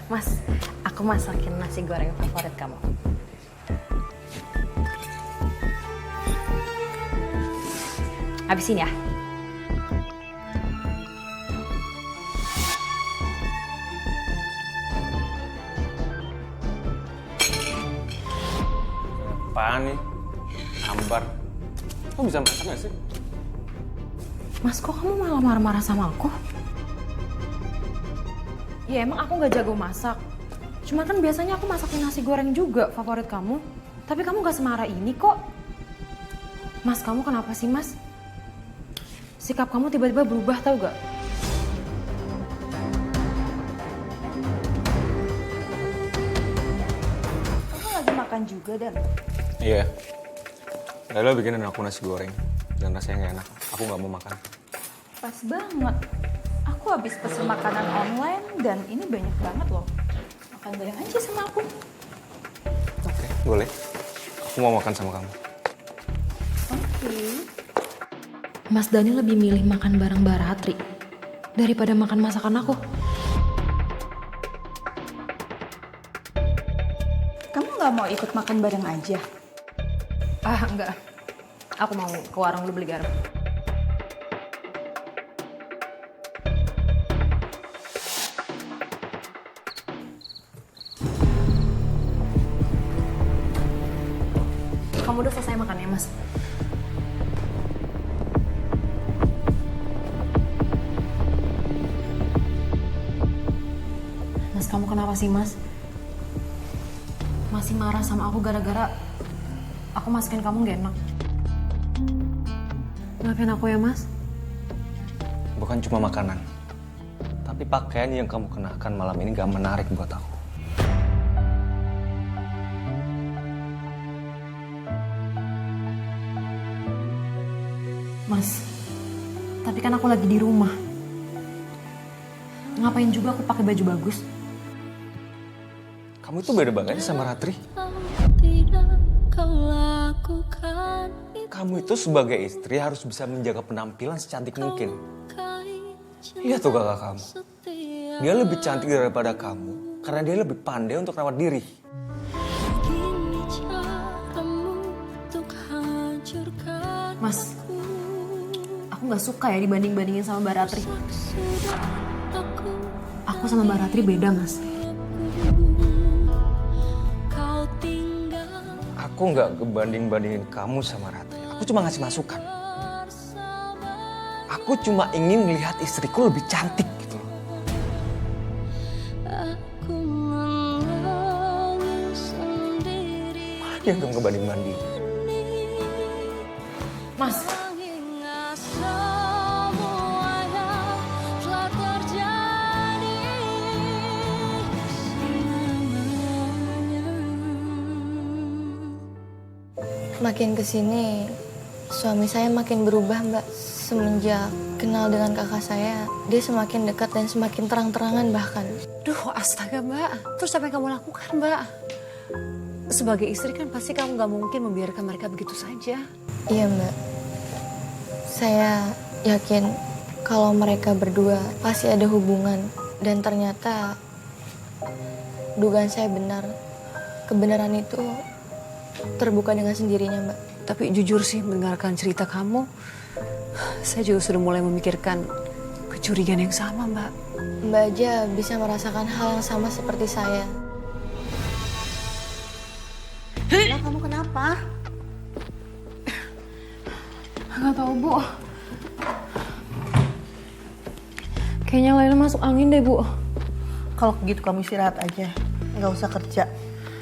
Mas, aku masakin nasi goreng favorit kamu. Habisin ya. Apaan nih? Ambar. Kamu bisa masak gak sih? Mas, kok kamu malah marah-marah sama aku? Ya emang aku gak jago masak. Cuma kan biasanya aku masakin nasi goreng juga favorit kamu. Tapi kamu gak semarah ini kok. Mas, kamu kenapa sih, Mas? Sikap kamu tiba-tiba berubah, tau gak? Kamu lagi makan juga, Dan? Iya. Laila bikinin aku nasi goreng. Dan rasanya gak enak. Aku gak mau makan. Pas banget. Aku habis pesen makanan online dan ini banyak banget loh. Makan bareng aja sama aku. Oke, boleh. Aku mau makan sama kamu. Oke. Mas Dani lebih milih makan bareng Mbak Ratri daripada makan masakan aku. Kamu nggak mau ikut makan bareng aja? Ah, enggak. Aku mau ke warung dulu beli garam. Kamu udah selesai makan ya, Mas? Mas, kamu kenapa sih, Mas? Masih marah sama aku gara-gara aku masukin kamu gak enak. Maafin aku ya, Mas. Bukan cuma makanan. Tapi pakaian yang kamu kenakan malam ini gak menarik buat aku. Mas, tapi kan aku lagi di rumah. Ngapain juga aku pakai baju bagus? Kamu itu beda banget sama Ratri. Kamu itu sebagai istri harus bisa menjaga penampilan secantik mungkin. Lihat tuh kakak kamu. Dia lebih cantik daripada kamu karena dia lebih pandai untuk rawat diri. Mas, aku gak suka ya dibanding-bandingin sama Mbak Ratri. Aku sama Mbak Ratri beda, Mas. Aku nggak ngebanding-bandingin kamu sama Ratri. Aku cuma ngasih masukan. Aku cuma ingin melihat istriku lebih cantik gitu loh. Malah dia nggak ngebanding-banding. Mas, Makin kesini, suami saya makin berubah, Mbak. Semenjak kenal dengan kakak saya, dia semakin dekat dan semakin terang-terangan bahkan. Duh, astaga Mbak. Terus apa yang kamu lakukan Mbak? Sebagai istri kan pasti kamu gak mungkin membiarkan mereka begitu saja. Iya, Mbak. Saya yakin kalau mereka berdua pasti ada hubungan. Dan ternyata dugaan saya benar. Kebenaran itu terbuka dengan sendirinya, Mbak. Tapi jujur sih mendengarkan cerita kamu, saya juga sudah mulai memikirkan kecurigaan yang sama Mbak. Mbak aja bisa merasakan hal yang sama seperti saya. Nah, kamu kenapa? gak tahu Bu. Kayaknya Laila masuk angin deh, Bu. Kalau begitu kamu istirahat aja. Nggak usah kerja.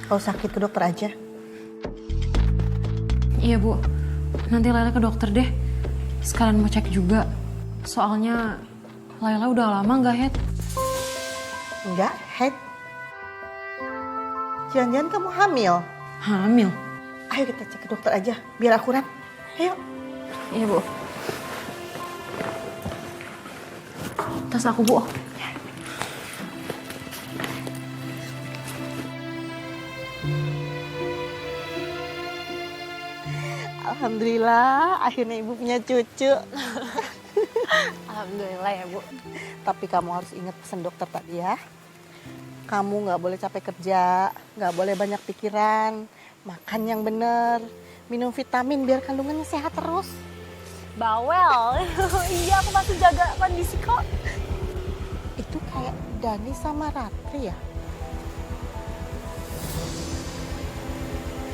Kalau sakit ke dokter aja. Iya, Bu. Nanti Laila ke dokter deh. Sekalian mau cek juga. Soalnya Laila udah lama nggak head. Enggak, head. Jangan-jangan kamu hamil. Hamil? Ayo kita cek ke dokter aja, biar akurat. Ayo. Iya, Bu. Tas aku, Bu. Alhamdulillah, akhirnya ibu punya cucu. Alhamdulillah ya, Bu. Tapi kamu harus ingat pesan dokter tadi ya. Kamu nggak boleh capek kerja, nggak boleh banyak pikiran, makan yang bener, minum vitamin biar kandungannya sehat terus. Bawel. Iya, aku masih jaga kondisi kok. Itu kayak Dani sama Ratri ya?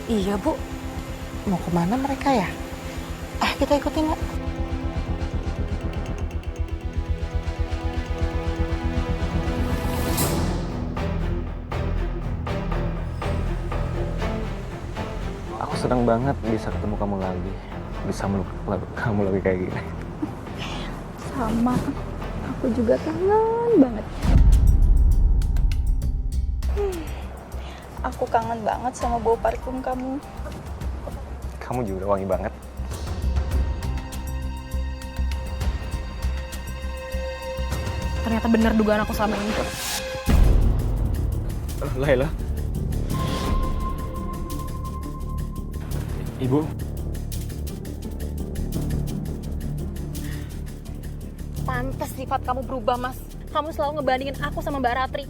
Iya, Bu. Mau kemana mereka ya? Kita ikutin yuk. Aku senang banget bisa ketemu kamu lagi. Bisa meluk kamu lagi kayak gini. Sama. Aku juga kangen banget. Aku kangen banget sama bau parfum kamu. Kamu juga wangi banget. Ternyata benar dugaan aku selama ini. Laila. Ibu. Pantes sifat kamu berubah, Mas. Kamu selalu ngebandingin aku sama Mbak Ratri.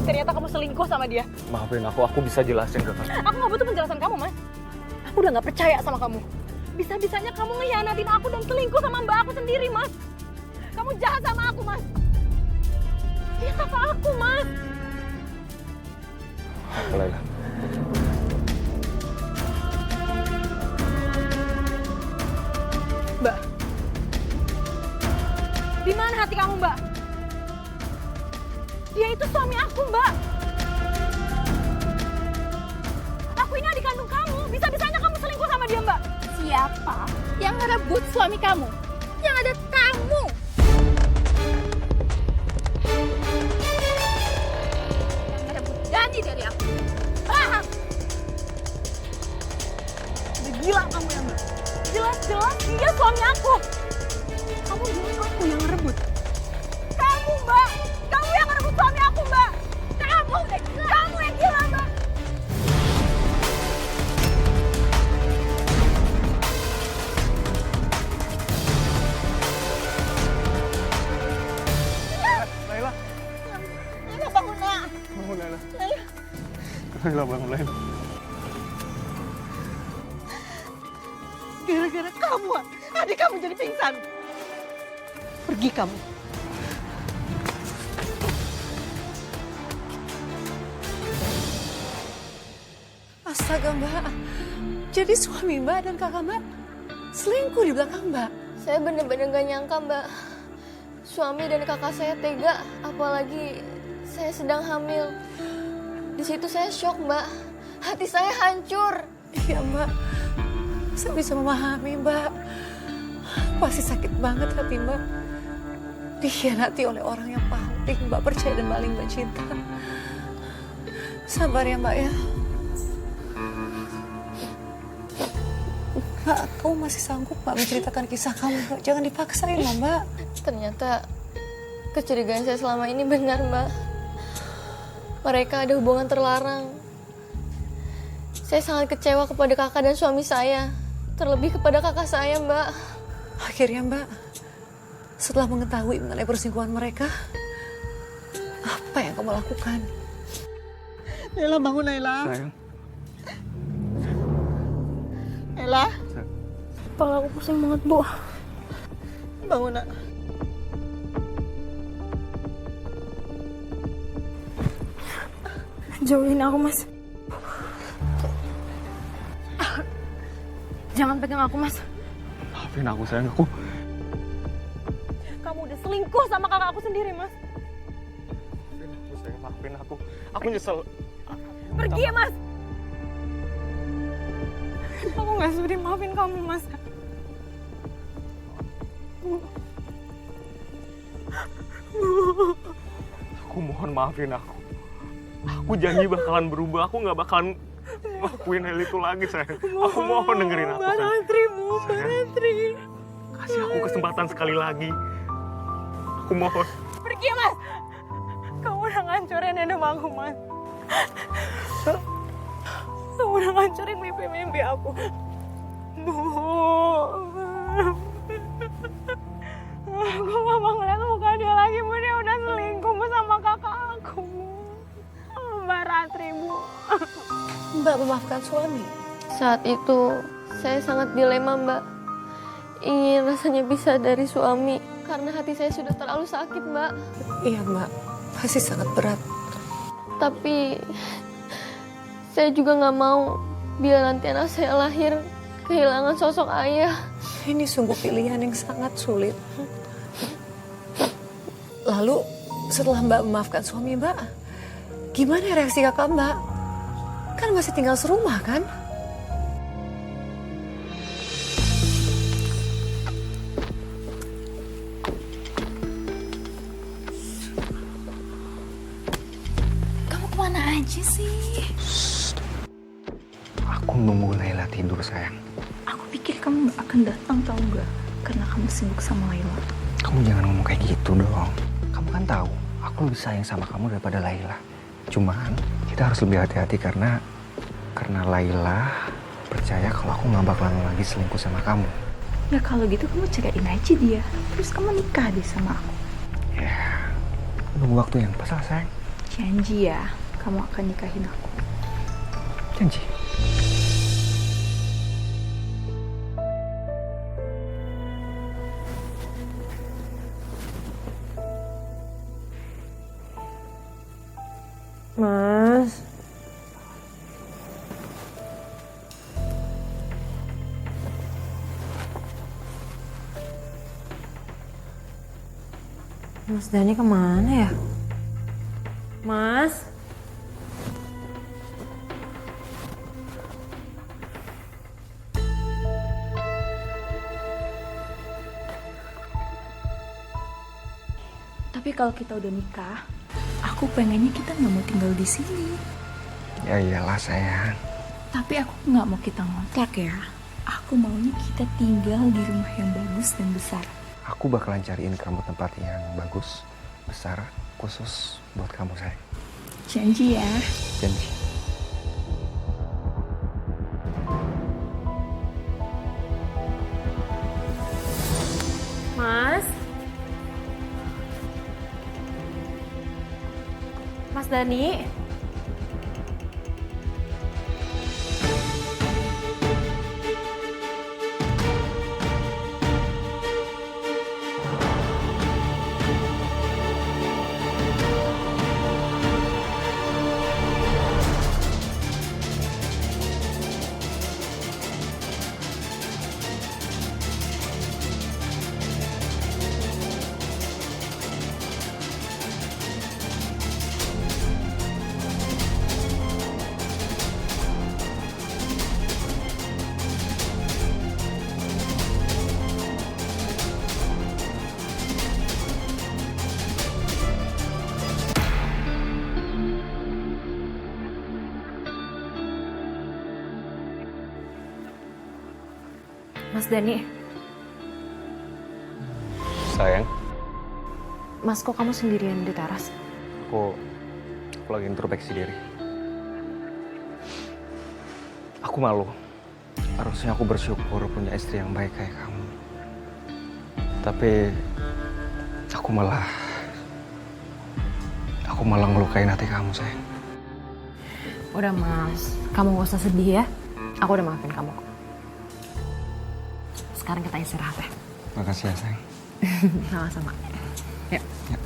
Ternyata kamu selingkuh sama dia. Maafin aku bisa jelasin ke kamu. Aku nggak butuh penjelasan kamu, Mas. Aku udah nggak percaya sama kamu. Bisa-bisanya kamu ngehianatin aku dan selingkuh sama mbak aku sendiri, Mas. Kamu jahat sama aku, Mas. Dia kakak aku, Mas. Laila. Mbak. Di mana hati kamu, Mbak? Dia itu suami aku, Mbak. Aku ini adik kandung kamu. Bisa-bisanya kamu selingkuh sama dia, Mbak. Siapa yang ngerebut suami kamu? Yang ada kamu. Yang ngerebut Dani dari aku. Paham? Udah gila kamu ya, Mbak. Jelas-jelas dia suami aku. Kamu bilang aku yang ngerebut. Kamu, Mbak. Kamu yang ngerebut suami aku, Mbak. Kamu udah gila. Kamu yang gila, Mbak. Laila. Laila bangun, Nak. Bangun, Laila. Laila, bangun, Laila. Gara-gara kamu, adik kamu jadi pingsan. Pergi kamu. Astaga Mbak, jadi suami Mbak dan kakak Mbak selingkuh di belakang Mbak. Saya bener-bener gak nyangka, Mbak. Suami dan kakak saya tega, apalagi saya sedang hamil. Di situ saya shock, Mbak. Hati saya hancur. Iya Mbak, saya bisa memahami Mbak. Pasti sakit banget hati Mbak. Dikhianati oleh orang yang paling Mbak percaya dan paling Mbak cinta. Sabar ya Mbak ya. Mbak, kamu masih sanggup Mbak menceritakan kisah kamu Mbak? Jangan dipaksain loh Mbak. Ternyata kecurigaan saya selama ini benar, Mbak. Mereka ada hubungan terlarang. Saya sangat kecewa kepada kakak dan suami saya. Terlebih kepada kakak saya, Mbak. Akhirnya Mbak, setelah mengetahui mengenai perselingkuhan mereka, apa yang kamu lakukan? Laila bangun, Laila. Sayang. Laila, Kepala aku pusing banget, Bu. bangun, Nak. Jauhin aku, Mas. Jangan pegang aku, Mas. Maafin aku, sayang. Aku. Kamu udah selingkuh sama kakak aku sendiri, Mas. Maafin aku, sayang. Maafin aku. Aku nyesel. Pergi ya, Mas. Aku gak sudi maafin kamu, Mas. Aku mohon maafin aku. Aku janji bakalan berubah. Aku nggak bakalan ngelakuin hal itu lagi, sayang. Aku mohon dengerin aku, sayang. Mbak Ratri. Kasih aku kesempatan sekali lagi. Aku mohon. Pergi ya, Mas. Kamu udah ngancurin hidup aku, Mas. Kamu udah ngancurin mimpi-mimpi aku. Bu. Aku gak mau ngeliat muka dia lagi, Bu. Dia udah selingkuh. Mbak memaafkan suami? Saat itu saya sangat dilema, Mbak. Ingin rasanya pisah dari suami karena hati saya sudah terlalu sakit, Mbak. Iya Mbak, pasti sangat berat. Tapi saya juga nggak mau bila nanti anak saya lahir kehilangan sosok ayah. Ini sungguh pilihan yang sangat sulit. Lalu setelah Mbak memaafkan suami Mbak, gimana reaksi kakak Mbak? Kan masih tinggal serumah kan? Kamu kemana aja sih? Aku nunggu Laila tidur, sayang. Aku pikir kamu gak akan datang, tau gak? Karena kamu sibuk sama Laila. Kamu jangan ngomong kayak gitu dong. Kamu kan tahu, aku lebih sayang sama kamu daripada Laila. Cuman, kita harus lebih hati-hati karena Laila percaya kalau aku nggak bakalan lagi selingkuh sama kamu. Ya kalau gitu kamu ceraiin aja dia. Terus kamu nikah deh sama aku. Ya, nunggu waktu yang pas lah, sayang. Janji ya, kamu akan nikahin aku. Janji. Mas. Mas Dani kemana ya? Mas? Tapi kalau kita udah nikah, aku pengennya kita nggak mau tinggal di sini. Ya iyalah, sayang. Tapi aku nggak mau kita ngontrak ya. Aku maunya kita tinggal di rumah yang bagus dan besar. Aku bakalan cariin kamu tempat yang bagus, besar, khusus buat kamu, sayang. Janji ya. Janji. Mas? Mas Dani? Mas Dani, Sayang, Mas kok kamu sendirian di teras? aku lagi introspeksi diri. Aku malu. Harusnya aku bersyukur punya istri yang baik kayak kamu. Tapi aku malah ngelukain hati kamu, sayang. Udah Mas, kamu gak usah sedih ya. Aku udah maafin kamu kok. Sekarang kita istirahat ya. Makasih ya, sayang. Sama-sama. Yuk. Ya.